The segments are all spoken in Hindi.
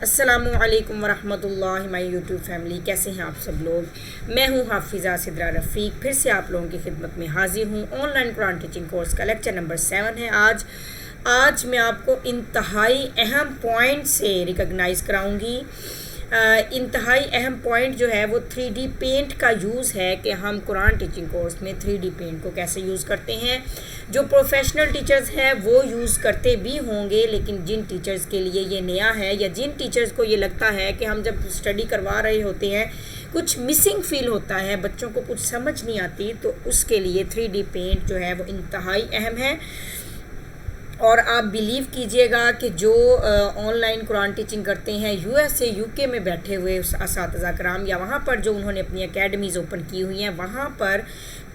अस्सलामुअलैकुम वरहमतुल्लाहि माय यूट्यूब फैमिली, कैसे हैं आप सब लोग। मैं हूं हाफिज़ा सिद्रा रफ़ीक, फिर से आप लोगों की खिदमत में हाजिर हूं। ऑनलाइन कुरान टीचिंग कोर्स का लेक्चर नंबर 7 है। आज मैं आपको इंतहाई अहम पॉइंट से रिकॉग्नाइज़ कराऊंगी। इंतहाई अहम पॉइंट जो है वो 3D पेंट का यूज़ है कि हम कुरान टीचिंग कोर्स में 3D पेंट को कैसे यूज़ करते हैं। जो प्रोफेशनल टीचर्स हैं वो यूज़ करते भी होंगे, लेकिन जिन टीचर्स के लिए ये नया है या जिन टीचर्स को ये लगता है कि हम जब स्टडी करवा रहे होते हैं कुछ मिसिंग फील होता है, बच्चों को कुछ समझ नहीं आती, तो उसके लिए 3D पेंट जो है वो इंतहाई अहम है। और आप बिलीव कीजिएगा कि जो ऑनलाइन कुरान टीचिंग करते हैं US से UK में बैठे हुए असातिज़ा कराम, या वहाँ पर जो उन्होंने अपनी एकेडमीज़ ओपन की हुई हैं, वहाँ पर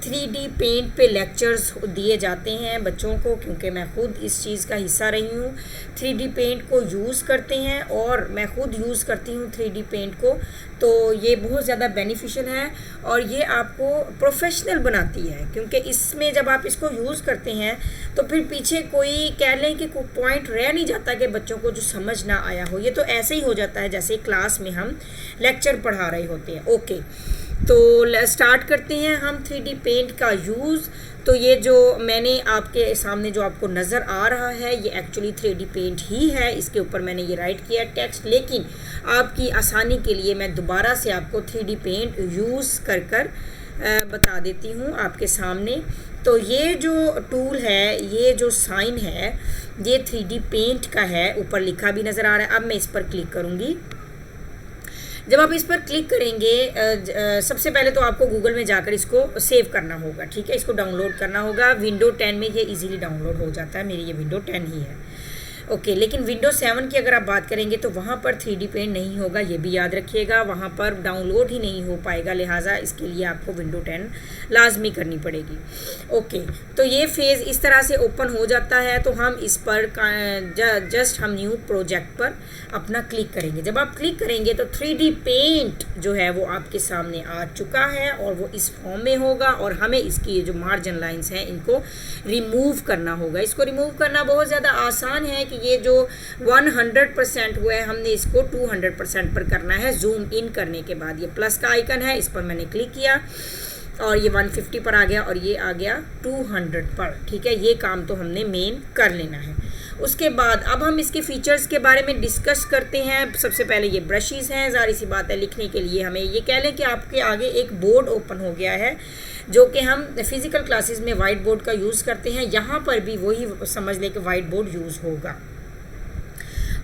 3D पेंट पे लेक्चर्स दिए जाते हैं बच्चों को, क्योंकि मैं ख़ुद इस चीज़ का हिस्सा रही हूँ। 3D पेंट को यूज़ करते हैं और मैं ख़ुद यूज़ करती हूँ 3D पेंट को, तो ये बहुत ज़्यादा बेनिफिशियल है और ये आपको प्रोफेशनल बनाती है, क्योंकि इसमें जब आप इसको यूज़ करते हैं तो फिर पीछे कोई कह लें कि कोई पॉइंट रह नहीं जाता कि बच्चों को जो समझ ना आया हो। ये तो ऐसे ही हो जाता है जैसे क्लास में हम लेक्चर पढ़ा रहे होते हैं। ओके, तो स्टार्ट करते हैं हम 3D पेंट का यूज़। तो ये जो मैंने आपके सामने जो आपको नज़र आ रहा है ये एक्चुअली 3D पेंट ही है। इसके ऊपर मैंने ये राइट किया टेक्स्ट, लेकिन आपकी आसानी के लिए मैं दोबारा से आपको 3D पेंट यूज़ कर बता देती हूँ आपके सामने। तो ये जो टूल है, ये जो साइन है, ये 3D पेंट का है, ऊपर लिखा भी नज़र आ रहा है। अब मैं इस पर क्लिक करूँगी। जब आप इस पर क्लिक करेंगे, सबसे पहले तो आपको गूगल में जाकर इसको सेव करना होगा, ठीक है। इसको डाउनलोड करना होगा। विंडो 10 में ये इजीली डाउनलोड हो जाता है, मेरी ये विंडो 10 ही है। ओके, लेकिन विंडो 7 की अगर आप बात करेंगे तो वहाँ पर 3D पेंट नहीं होगा, ये भी याद रखिएगा। वहाँ पर डाउनलोड ही नहीं हो पाएगा, लिहाजा इसके लिए आपको विंडो 10 लाजमी करनी पड़ेगी। ओके, तो ये फेज़ इस तरह से ओपन हो जाता है। तो हम इस पर जस्ट हम न्यू प्रोजेक्ट पर अपना क्लिक करेंगे। जब आप क्लिक करेंगे तो 3D पेंट जो है वो आपके सामने आ चुका है और वो इस फॉर्म में होगा, और हमें इसकी ये जो मार्जिन लाइंस हैं इनको रिमूव करना होगा। इसको रिमूव करना बहुत ज़्यादा आसान है कि ये जो 100% हुआ है हमने इसको 200% पर करना है। जूम इन करने के बाद ये प्लस का आइकन है, इस पर मैंने क्लिक किया और ये 150 पर आ गया और ये आ गया 200 पर, ठीक है। ये काम तो हमने मेन कर लेना है। उसके बाद अब हम इसके फ़ीचर्स के बारे में डिस्कस करते हैं। सबसे पहले ये ब्रशेज़ हैं, ज़ाहिर सी बात है लिखने के लिए हमें ये कह लें कि आपके आगे एक बोर्ड ओपन हो गया है, जो कि हम फ़िज़िकल क्लासेस में वाइट बोर्ड का यूज़ करते हैं। यहाँ पर भी वही समझ लें कि वाइट बोर्ड यूज़ होगा।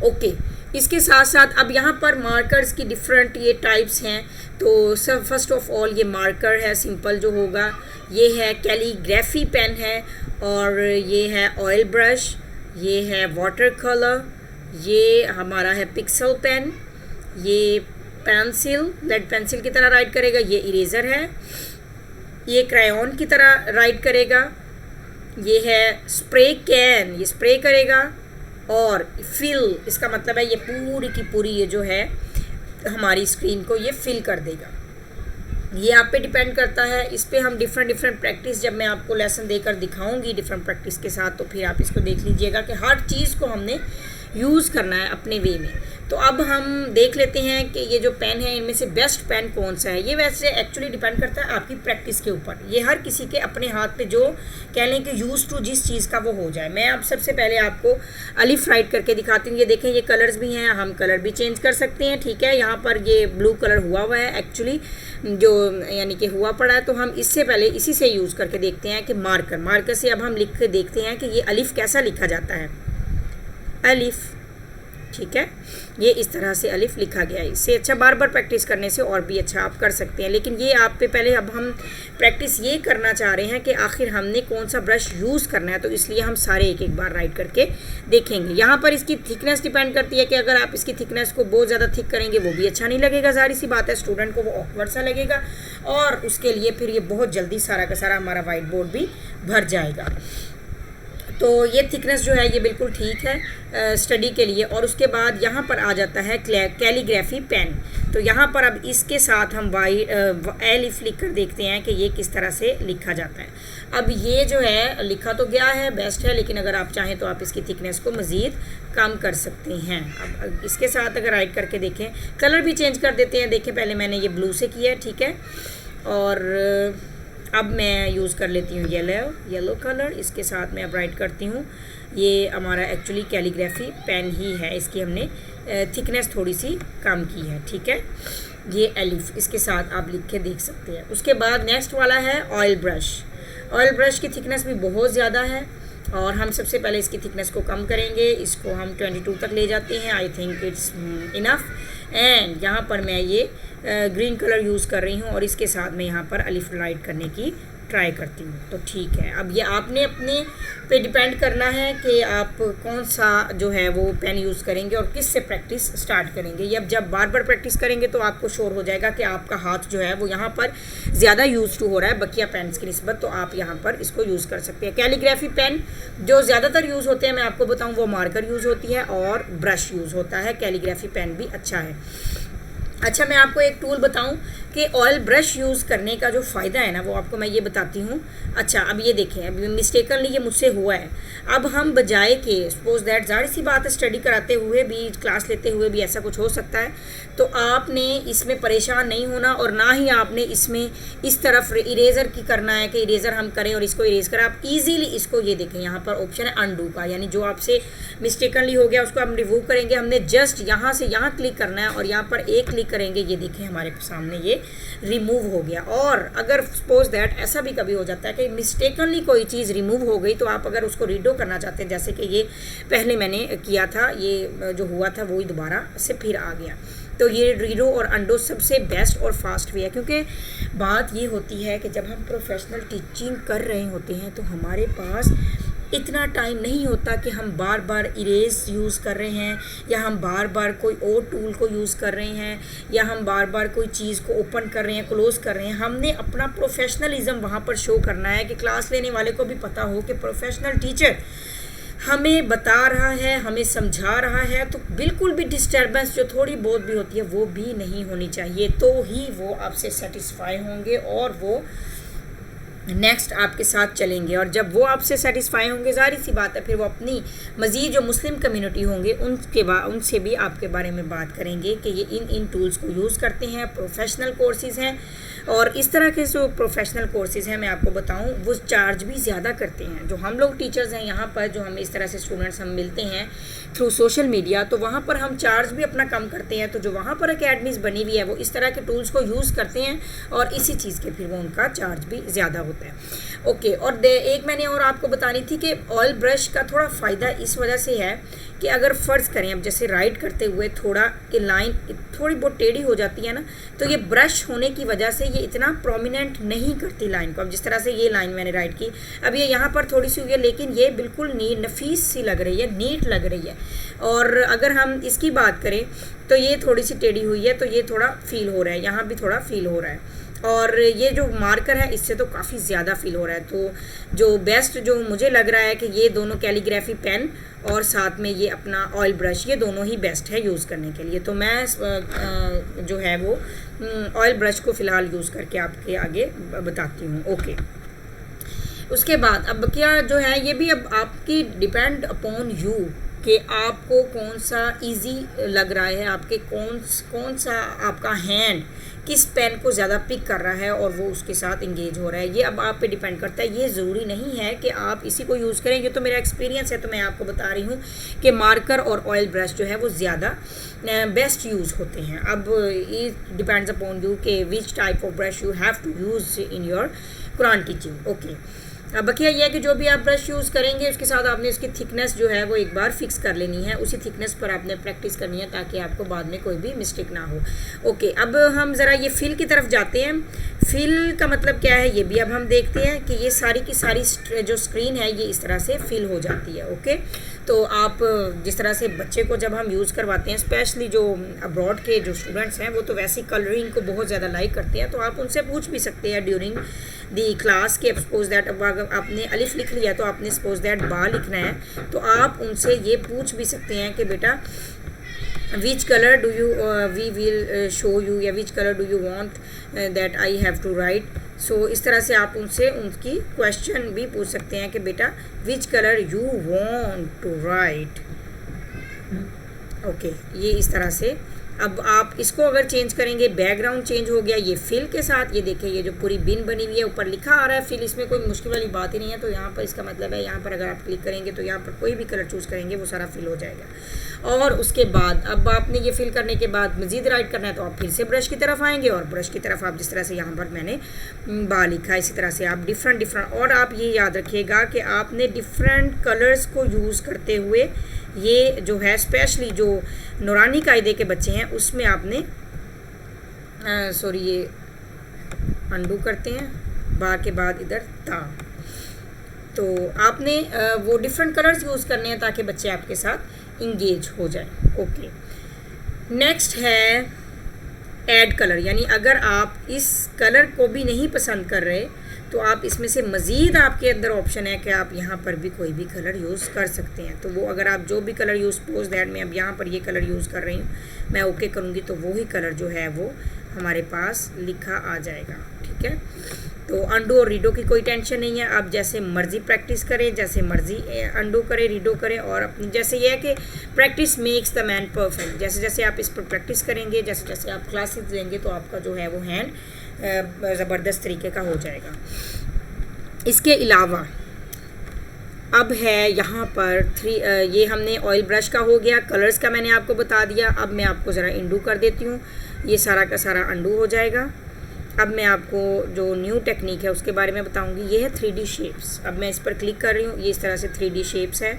ओके, इसके साथ साथ अब यहाँ पर मार्कर्स की डिफरेंट ये टाइप्स हैं। तो सब फर्स्ट ऑफ ऑल ये मार्कर है, सिंपल जो होगा, ये है कैलीग्राफी पेन है, और ये है ऑयल ब्रश, ये है वाटर कलर, ये हमारा है पिक्सल पेन, ये पेंसिल लेड पेंसिल की तरह राइट करेगा, ये इरेज़र है, ये क्रायॉन की तरह राइट करेगा, ये है स्प्रे कैन, ये स्प्रे करेगा, और फिल, इसका मतलब है ये पूरी की पूरी ये जो है हमारी स्क्रीन को ये फिल कर देगा। ये आप पे डिपेंड करता है। इस पे हम डिफरेंट प्रैक्टिस, जब मैं आपको लेसन देकर दिखाऊंगी डिफरेंट प्रैक्टिस के साथ, तो फिर आप इसको देख लीजिएगा कि हर चीज़ को हमने यूज़ करना है अपने वे में। तो अब हम देख लेते हैं कि ये जो पेन है इनमें से बेस्ट पेन कौन सा है। ये वैसे एक्चुअली डिपेंड करता है आपकी प्रैक्टिस के ऊपर। ये हर किसी के अपने हाथ पे जो कह लें कि यूज़ टू जिस चीज़ का वो हो जाए। मैं अब सबसे पहले आपको अलिफ राइट करके दिखाती हूँ। ये देखें, ये कलर्स भी हैं, हम कलर भी चेंज कर सकते हैं, ठीक है। यहाँ पर ये ब्लू कलर हुआ है एक्चुअली, जो यानी कि हुआ पड़ा है। तो हम इससे पहले इसी से यूज़ करके देखते हैं कि मार्कर से अब हम लिख के देखते हैं कि ये अलिफ कैसा लिखा जाता है। अलिफ, ठीक है, ये इस तरह से अलिफ लिखा गया है। इससे अच्छा बार बार प्रैक्टिस करने से और भी अच्छा आप कर सकते हैं, लेकिन ये आप पे पहले अब हम प्रैक्टिस ये करना चाह रहे हैं कि आखिर हमने कौन सा ब्रश यूज़ करना है, तो इसलिए हम सारे एक एक बार राइट करके देखेंगे। यहाँ पर इसकी थिकनेस डिपेंड करती है कि अगर आप इसकी थिकनेस को बहुत ज़्यादा थिक करेंगे वो भी अच्छा नहीं लगेगा, ज़ाहिर सी बात है, स्टूडेंट को वो ऑकवर्ड सा लगेगा, और उसके लिए फिर ये बहुत जल्दी सारा का सारा हमारा वाइट बोर्ड भी भर जाएगा। तो ये थिकनेस जो है ये बिल्कुल ठीक है स्टडी के लिए। और उसके बाद यहाँ पर आ जाता है कैलीग्राफी पेन। तो यहाँ पर अब इसके साथ हम एलिफ लिख कर देखते हैं कि ये किस तरह से लिखा जाता है। अब ये जो है लिखा तो गया है, बेस्ट है, लेकिन अगर आप चाहें तो आप इसकी थिकनेस को मज़ीद कम कर सकते हैं। अब इसके साथ अगर राइट करके देखें, कलर भी चेंज कर देते हैं। देखें पहले मैंने ये ब्लू से किया है, ठीक है, और अब मैं यूज़ कर लेती हूँ येलो कलर। इसके साथ मैं अब राइट करती हूँ। ये हमारा एक्चुअली कैलीग्राफी पेन ही है, इसकी हमने थिकनेस थोड़ी सी कम की है, ठीक है। ये एलिफ इसके साथ आप लिख के देख सकते हैं। उसके बाद नेक्स्ट वाला है ऑयल ब्रश। ऑयल ब्रश की थिकनेस भी बहुत ज़्यादा है और हम सबसे पहले इसकी थिकनेस को कम करेंगे। इसको हम 22 तक ले जाते हैं। I think it's enough. And यहाँ पर मैं ये ग्रीन कलर यूज़ कर रही हूँ और इसके साथ मैं यहाँ पर अलिफ राइट करने की ट्राई करती हूँ। तो ठीक है, अब ये आपने अपने पे डिपेंड करना है कि आप कौन सा जो है वो पेन यूज़ करेंगे और किस से प्रैक्टिस स्टार्ट करेंगे। ये अब जब बार बार प्रैक्टिस करेंगे तो आपको श्योर हो जाएगा कि आपका हाथ जो है वो यहाँ पर ज़्यादा यूज़ टू हो रहा है बकिया पेन्स की निस्बत, तो आप यहाँ पर इसको यूज़ कर सकते हैं। कैलीग्राफी पेन जो ज़्यादातर यूज़ होते हैं मैं आपको बताऊँ वो मार्कर यूज़ होती है और ब्रश यूज़ होता है। कैलीग्राफी पेन भी अच्छा है। अच्छा, मैं आपको एक टूल बताऊं कि ऑयल ब्रश यूज़ करने का जो फ़ायदा है ना वो आपको मैं ये बताती हूँ। अच्छा, अब ये देखें, अभी मिस्टेकनली ये मुझसे हुआ है। अब हम बजाय के सपोज दैट, ज़ाहिर सी बात है स्टडी कराते हुए भी, क्लास लेते हुए भी ऐसा कुछ हो सकता है, तो आपने इसमें परेशान नहीं होना और ना ही आपने इसमें इस तरफ इरेज़र की करना है कि इरेज़र हम करें और इसको इरेज़ करें। आप ईज़िली इसको, ये देखें यहाँ पर ऑप्शन है अनडू का, यानी जो आपसे मिस्टेकनली हो गया उसको हम रिमूव करेंगे। हमने जस्ट यहाँ से यहाँ क्लिक करना है और यहाँ पर एक क्लिक करेंगे, ये देखें हमारे सामने ये रिमूव हो गया। और अगर सपोज दैट ऐसा भी कभी हो जाता है कि मिस्टेकनली कोई चीज़ रिमूव हो गई, तो आप अगर उसको रीडो करना चाहते हैं, जैसे कि ये पहले मैंने किया था, ये जो हुआ था वही दोबारा से फिर आ गया, तो ये रीडो और अंडो सबसे बेस्ट और फास्ट वे है। क्योंकि बात ये होती है कि जब हम प्रोफेशनल टीचिंग कर रहे होते हैं तो हमारे पास इतना टाइम नहीं होता कि हम बार बार इरेज यूज़ कर रहे हैं या हम बार बार कोई और टूल को यूज़ कर रहे हैं या हम बार बार कोई चीज़ को ओपन कर रहे हैं, क्लोज़ कर रहे हैं। हमने अपना प्रोफेशनलिज्म वहाँ पर शो करना है कि क्लास लेने वाले को भी पता हो कि प्रोफेशनल टीचर हमें बता रहा है, हमें समझा रहा है। तो बिल्कुल भी डिस्टर्बेंस जो थोड़ी बहुत भी होती है वो भी नहीं होनी चाहिए, तो ही वो आपसे सेटिस्फाई होंगे और वो नेक्स्ट आपके साथ चलेंगे। और जब वो आपसे सेटिस्फाई होंगे, ज़ाहिर सी बात है फिर वो अपनी मज़ीद जो मुस्लिम कम्युनिटी होंगे उनसे भी आपके बारे में बात करेंगे कि ये इन टूल्स को यूज़ करते हैं, प्रोफेशनल कोर्सेज़ हैं। और इस तरह के जो प्रोफेशनल कोर्सेज़ हैं मैं आपको बताऊं वो चार्ज भी ज़्यादा करते हैं। जो हम लोग टीचर्स हैं यहाँ पर, जो हमें इस तरह से स्टूडेंट्स हम मिलते हैं थ्रू सोशल मीडिया, तो वहाँ पर हम चार्ज भी अपना कम करते हैं। तो जो वहाँ पर अकेडमीज़ बनी हुई है वो इस तरह के टूल्स को यूज़ करते हैं और इसी चीज़ के फिर वो उनका चार्ज भी ज़्यादा होता है। ओके, और एक मैंने और आपको बतानी थी कि ऑयल ब्रश का थोड़ा फ़ायदा इस वजह से है कि अगर फ़र्ज़ करें अब जैसे राइट करते हुए थोड़ा लाइन थोड़ी बहुत टेढ़ी हो जाती है ना, तो ये ब्रश होने की वजह से ये इतना प्रोमिनेंट नहीं करती लाइन को। अब जिस तरह से ये लाइन मैंने राइट की, अब ये यहाँ पर थोड़ी सी हुई है लेकिन ये बिल्कुल नफीस सी लग रही है, नीट लग रही है। और अगर हम इसकी बात करें तो ये थोड़ी सी टेढ़ी हुई है, तो ये थोड़ा फील हो रहा है, यहाँ भी थोड़ा फील हो रहा है। और ये जो मार्कर है इससे तो काफ़ी ज़्यादा फील हो रहा है। तो जो बेस्ट जो मुझे लग रहा है कि ये दोनों कैलीग्राफी पेन और साथ में ये अपना ऑयल ब्रश, ये दोनों ही बेस्ट है यूज़ करने के लिए। तो मैं जो है वो ऑयल ब्रश को फ़िलहाल यूज़ करके आपके आगे बताती हूँ। ओके, उसके बाद अब क्या जो है ये भी अब आपकी डिपेंड अपॉन यू कि आपको कौन सा इजी लग रहा है, आपके कौन सा आपका हैंड किस पेन को ज़्यादा पिक कर रहा है और वो उसके साथ इंगेज हो रहा है। ये अब आप पे डिपेंड करता है। ये ज़रूरी नहीं है कि आप इसी को यूज़ करें, ये तो मेरा एक्सपीरियंस है, तो मैं आपको बता रही हूँ कि मार्कर और ऑयल ब्रश जो है वो ज़्यादा बेस्ट यूज़ होते हैं। अब इट डिपेंड्स अपॉन यू कि which type of brush you have to use in your Quran teaching. Okay, अब बकिया यह है कि जो भी आप ब्रश यूज़ करेंगे उसके साथ आपने उसकी थिकनेस जो है वो एक बार फिक्स कर लेनी है, उसी थिकनेस पर आपने प्रैक्टिस करनी है ताकि आपको बाद में कोई भी मिस्टेक ना हो। ओके, अब हम ज़रा ये फिल की तरफ जाते हैं। फिल का मतलब क्या है ये भी अब हम देखते हैं कि ये सारी की सारी जो स्क्रीन है ये इस तरह से फिल हो जाती है। ओके, तो आप जिस तरह से बच्चे को जब हम यूज़ करवाते हैं, स्पेशली जो अब्रॉड के जो स्टूडेंट्स हैं वो तो वैसे ही कलरिंग को बहुत ज़्यादा लाइक करते हैं, तो आप उनसे पूछ भी सकते हैं ड्यूरिंग दी क्लास के सपोज दैट अब अगर आपने अलिफ लिख लिया तो आपने सपोज दैट बा लिखना है, तो आप उनसे ये पूछ भी सकते हैं कि बेटा which colour do you we will show you, या which colour do you want that I have to write. So इस तरह से आप उनसे उनकी क्वेश्चन भी पूछ सकते हैं कि बेटा which colour you want to write. Okay, ये इस तरह से। अब आप इसको अगर चेंज करेंगे, बैकग्राउंड चेंज हो गया ये फिल के साथ। ये देखिए ये जो पूरी बिन बनी हुई है ऊपर लिखा आ रहा है फिल, इसमें कोई मुश्किल वाली बात ही नहीं है। तो यहाँ पर इसका मतलब है यहाँ पर अगर आप क्लिक करेंगे तो यहाँ पर कोई भी कलर चूज़ करेंगे वो सारा फिल हो जाएगा। और उसके बाद अब आपने ये फिल करने के बाद मज़ीद राइट करना है तो आप फिर से ब्रश की तरफ आएंगे और ब्रश की तरफ आप जिस तरह से यहाँ पर मैंने बा लिखा है इसी तरह से आप डिफरेंट और आप ये याद रखिएगा कि आपने डिफरेंट कलर्स को यूज़ करते हुए ये जो है स्पेशली जो नूरानी कायदे के बच्चे हैं उसमें आपने ये अंडू करते हैं बा के बाद इधर ता, तो आपने वो डिफरेंट कलर्स यूज़ करने हैं ताकि बच्चे आपके साथ इंगेज हो जाए। ओके, नेक्स्ट है ऐड कलर, यानी अगर आप इस कलर को भी नहीं पसंद कर रहे तो आप इसमें से मज़ीद आपके अंदर ऑप्शन है कि आप यहाँ पर भी कोई भी कलर यूज़ कर सकते हैं। तो वो अगर आप जो भी कलर यूज़ सपोज दैट मैं अब यहाँ पर ये कलर यूज़ कर रही हूँ, मैं ओके करूँगी तो वही कलर जो है वो हमारे पास लिखा आ जाएगा। ठीक है, तो अंडू और रीडो की कोई टेंशन नहीं है। आप जैसे मर्ज़ी प्रैक्टिस करें, जैसे मर्ज़ी अंडू करें, रीडो करें, और अपनी जैसे ये है कि practice makes the man perfect. जैसे जैसे आप इस पर प्रैक्टिस करेंगे, जैसे जैसे आप क्लासेस देंगे तो आपका जो है वो हैंड ज़बरदस्त तरीके का हो जाएगा। इसके अलावा अब है यहाँ पर ये हमने ऑयल ब्रश का हो गया, कलर्स का मैंने आपको बता दिया। अब मैं आपको ज़रा इंडू कर देती हूँ, ये सारा का सारा अंडू हो जाएगा। अब मैं आपको जो न्यू टेक्निक है उसके बारे में बताऊंगी, ये है 3D शेप्स। अब मैं इस पर क्लिक कर रही हूँ, ये इस तरह से 3D शेप्स है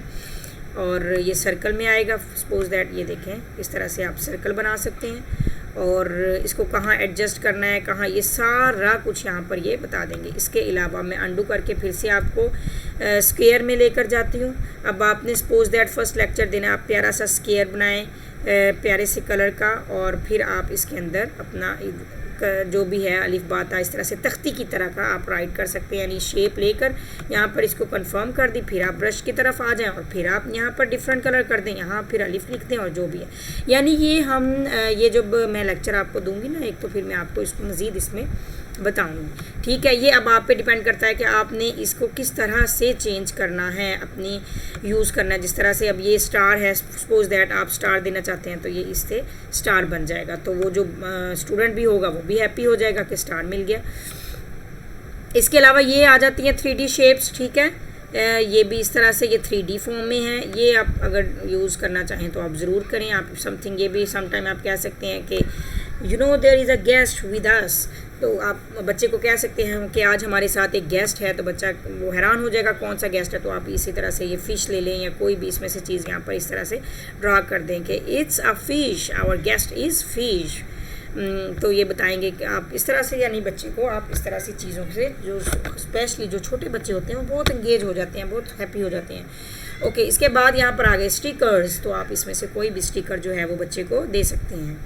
और ये सर्कल में आएगा। सपोज दैट ये देखें इस तरह से आप सर्कल बना सकते हैं और इसको कहाँ एडजस्ट करना है, कहाँ, ये सारा कुछ यहाँ पर ये बता देंगे। इसके अलावा मैं अंडू करके फिर से आपको स्क्वायर में लेकर जाती हूँ। अब आपने सपोज दैट फर्स्ट लेक्चर देना, आप प्यारा सा स्क्वायर बनाएं प्यारे से कलर का, और फिर आप इसके अंदर अपना जो भी है अलिफ बाता इस तरह से तख्ती की तरह का आप राइट कर सकते हैं, यानी शेप लेकर यहाँ पर इसको कंफर्म कर दी। फिर आप ब्रश की तरफ आ जाएं और फिर आप यहाँ पर डिफरेंट कलर कर दें, यहाँ फिर अलिफ लिख दें और जो भी है। यानी ये हम ये जब मैं लेक्चर आपको दूंगी ना एक, तो फिर मैं आपको इसको मज़ीद इसमें बताऊंगी। ठीक है, ये अब आप पे डिपेंड करता है कि आपने इसको किस तरह से चेंज करना है, अपनी यूज़ करना है। जिस तरह से अब ये स्टार है, सपोज दैट आप स्टार देना चाहते हैं तो ये इससे स्टार बन जाएगा, तो वो जो स्टूडेंट भी होगा वो भी हैप्पी हो जाएगा कि स्टार मिल गया। इसके अलावा ये आ जाती हैं 3D शेप्स। ठीक है, ये भी इस तरह से ये 3D फॉर्म में है। ये आप अगर यूज़ करना चाहें तो आप ज़रूर करें। आप समथिंग ये भी समटाइम आप कह सकते हैं कि you know there is a guest with us, तो आप बच्चे को कह सकते हैं कि आज हमारे साथ एक गेस्ट है, तो बच्चा वो हैरान हो जाएगा कौन सा गेस्ट है। तो आप इसी तरह से ये फ़िश ले लें या कोई भी इसमें से चीज़ यहाँ पर इस तरह से ड्रा कर दें कि it's a fish, our guest is fish. तो ये बताएंगे कि आप इस तरह से, यानी बच्चे को आप इस तरह से चीज़ों से, जो स्पेशली जो छोटे बच्चे होते हैं वो बहुत इंगेज हो जाते हैं, बहुत हैप्पी हो जाते हैं। ओके, इसके बाद यहाँ पर आ गए स्टिकर्स। तो आप इसमें से कोई भी स्टिकर जो है वो बच्चे को दे सकते हैं,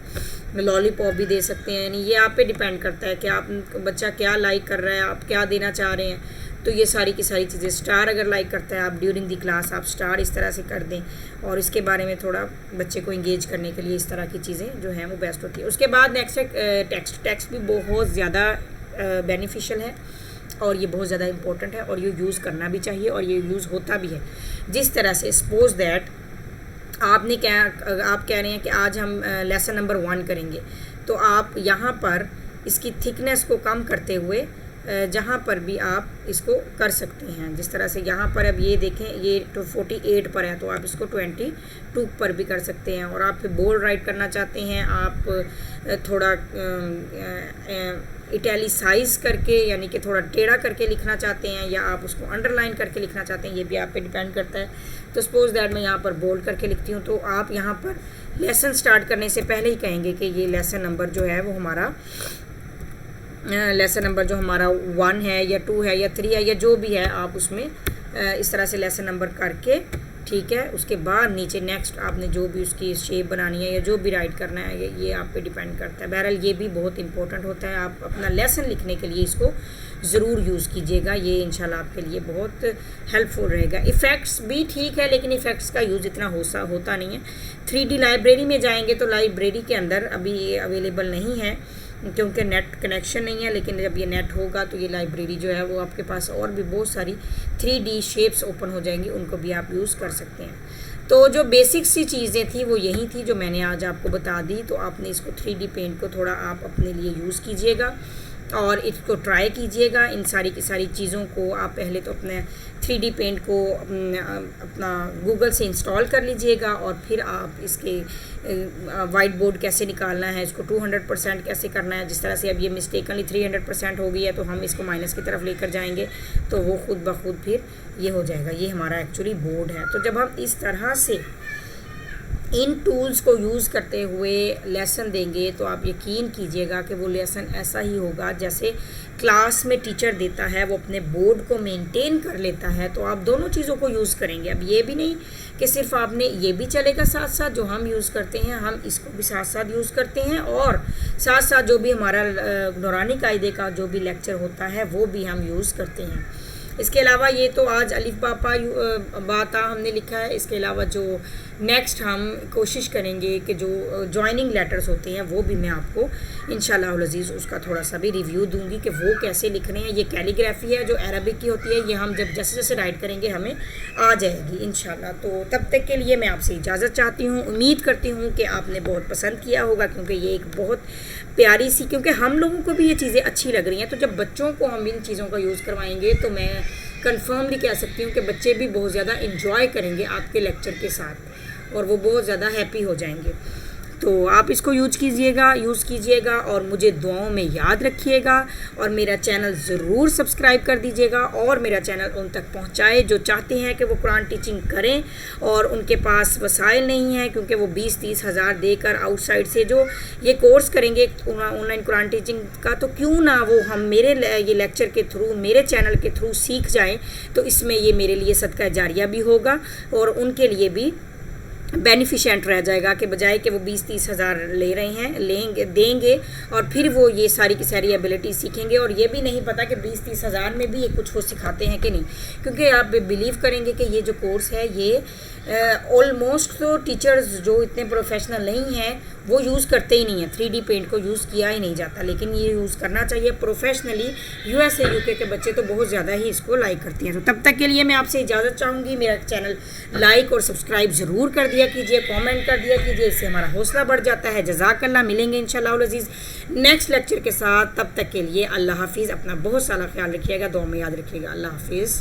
लॉलीपॉप भी दे सकते हैं। यानी ये आप पे डिपेंड करता है कि आप बच्चा क्या लाइक कर रहा है, आप क्या देना चाह रहे हैं। तो ये सारी की सारी चीज़ें, स्टार अगर लाइक करता है आप ड्यूरिंग दी क्लास आप स्टार इस तरह से कर दें, और इसके बारे में थोड़ा बच्चे को इंगेज करने के लिए इस तरह की चीज़ें जो हैं वो बेस्ट होती है। उसके बाद नेक्स्ट है टेक्स्ट भी बहुत ज़्यादा बेनिफिशियल है और ये बहुत ज़्यादा इंपॉर्टेंट है और ये यूज़ करना भी चाहिए और ये यूज़ होता भी है। जिस तरह से सपोज दैट आपने आप कह रहे हैं कि आज हम लेसन नंबर 1 करेंगे, तो आप यहाँ पर इसकी थिकनेस को कम करते हुए जहाँ पर भी आप इसको कर सकते हैं। जिस तरह से यहाँ पर अब ये देखें ये 48 पर है, तो आप इसको 22 पर भी कर सकते हैं। और आप फिर बोल्ड राइट करना चाहते हैं, आप थोड़ा इटैलिसाइज करके यानी कि थोड़ा टेढ़ा करके लिखना चाहते हैं, या आप उसको अंडरलाइन करके लिखना चाहते हैं, ये भी आप पे डिपेंड करता है। तो सपोज दैट मैं यहाँ पर बोल्ड करके लिखती हूँ, तो आप यहाँ पर लेसन स्टार्ट करने से पहले ही कहेंगे कि ये लेसन नंबर जो है वो हमारा लेसन नंबर जो हमारा 1 है या 2 है या 3 है या जो भी है, आप उसमें इस तरह से लेसन नंबर करके ठीक है। उसके बाद नीचे नेक्स्ट आपने जो भी उसकी शेप बनानी है या जो भी राइट करना है ये आप पे डिपेंड करता है। बहरहाल ये भी बहुत इंपॉर्टेंट होता है, आप अपना लेसन लिखने के लिए इसको ज़रूर यूज़ कीजिएगा, ये इंशाल्लाह आपके लिए बहुत हेल्पफुल रहेगा। इफ़ेक्ट्स भी ठीक है लेकिन इफ़ेक्ट्स का यूज़ इतना होता नहीं है। 3D लाइब्रेरी में जाएंगे तो लाइब्रेरी के अंदर अभी ये अवेलेबल नहीं है क्योंकि नेट कनेक्शन नहीं है, लेकिन जब ये नेट होगा तो ये लाइब्रेरी जो है वो आपके पास और भी बहुत सारी 3D शेप्स ओपन हो जाएंगी, उनको भी आप यूज़ कर सकते हैं। तो जो बेसिक सी चीज़ें थी वो यही थी जो मैंने आज आपको बता दी। तो आपने इसको 3D पेंट को थोड़ा आप अपने लिए यूज़ कीजिएगा और इसको ट्राई कीजिएगा। इन सारी की सारी चीज़ों को आप पहले तो अपने 3D पेंट को अपना गूगल से इंस्टॉल कर लीजिएगा और फिर आप इसके वाइट बोर्ड कैसे निकालना है, इसको 200% कैसे करना है। जिस तरह से अब ये मिस्टेकनली 300% हो गई है तो हम इसको माइनस की तरफ लेकर जाएंगे तो वो खुद ब खुद फिर ये हो जाएगा। ये हमारा एक्चुअली बोर्ड है। तो जब हम इस तरह से इन टूल्स को यूज़ करते हुए लेसन देंगे तो आप यकीन कीजिएगा कि वो लेसन ऐसा ही होगा जैसे क्लास में टीचर देता है, वो अपने बोर्ड को मेंटेन कर लेता है। तो आप दोनों चीज़ों को यूज़ करेंगे। अब ये भी नहीं कि सिर्फ आपने ये भी चलेगा साथ साथ जो हम यूज़ करते हैं, हम इसको भी साथ साथ यूज़ करते हैं और साथ साथ जो भी हमारा नूरानी कायदे का जो भी लेक्चर होता है वो भी हम यूज़ करते हैं। इसके अलावा ये तो आज अलिफ बापा बाता हमने लिखा है। इसके अलावा जो नेक्स्ट हम कोशिश करेंगे कि जो जॉइनिंग लेटर्स होते हैं वो भी मैं आपको इंशाल्लाह अज़ीज़ उसका थोड़ा सा भी रिव्यू दूंगी कि वो कैसे लिखने हैं। ये कैलीग्राफी है जो अरबिक की होती है, ये हम जब जैसे जैसे राइट करेंगे हमें आ जाएगी इंशाल्लाह। तो तब तक के लिए मैं आपसे इजाज़त चाहती हूँ। उम्मीद करती हूँ कि आपने बहुत पसंद किया होगा क्योंकि ये एक बहुत प्यारी सी, क्योंकि हम लोगों को भी ये चीज़ें अच्छी लग रही हैं। तो जब बच्चों को हम इन चीज़ों का यूज़ करवाएंगे तो मैं कंफर्मली कह सकती हूँ कि बच्चे भी बहुत ज़्यादा इंजॉय करेंगे आपके लेक्चर के साथ और वो बहुत ज़्यादा हैप्पी हो जाएंगे। तो आप इसको यूज़ कीजिएगा और मुझे दुआओं में याद रखिएगा और मेरा चैनल ज़रूर सब्सक्राइब कर दीजिएगा और मेरा चैनल उन तक पहुंचाए जो चाहते हैं कि वो कुरान टीचिंग करें और उनके पास वसाइल नहीं है क्योंकि वो 20-30 हज़ार देकर आउटसाइड से जो ये कोर्स करेंगे ऑनलाइन कुरान टीचिंग का, तो क्यों ना वो हम मेरे ये लेक्चर के थ्रू, मेरे चैनल के थ्रू सीख जाएँ। तो इसमें ये मेरे लिए सदका जारिया भी होगा और उनके लिए भी बेनिफिशेंट रह जाएगा कि बजाय कि वो 20-30 हज़ार ले रहे हैं देंगे और फिर वो ये सारी की सारी एबिलिटी सीखेंगे और ये भी नहीं पता कि 20-30 हज़ार में भी ये कुछ वो सिखाते हैं कि नहीं। क्योंकि आप बिलीव करेंगे कि ये जो कोर्स है ये ऑलमोस्ट तो टीचर्स जो इतने प्रोफेशनल नहीं हैं वो यूज़ करते ही नहीं है। 3D पेंट को यूज़ किया ही नहीं जाता, लेकिन ये यूज़ करना चाहिए प्रोफेशनली। USA UK के बच्चे तो बहुत ज़्यादा ही इसको लाइक करते हैं। तो तब तक के लिए मैं आपसे इजाज़त चाहूँगी। मेरा चैनल लाइक और सब्सक्राइब ज़रूर कर दिया कीजिए, कमेंट कर दिया कीजिए, इससे हमारा हौसला बढ़ जाता है। जज़ाकल्लाह। मिलेंगे इंशाल्लाह अज़ीज़ नेक्स्ट लेक्चर के साथ। तब तक के लिए अल्लाह हाफिज़। अपना बहुत सारा ख्याल रखिएगा, दुआ में याद रखिएगा। अल्लाह हाफिज़।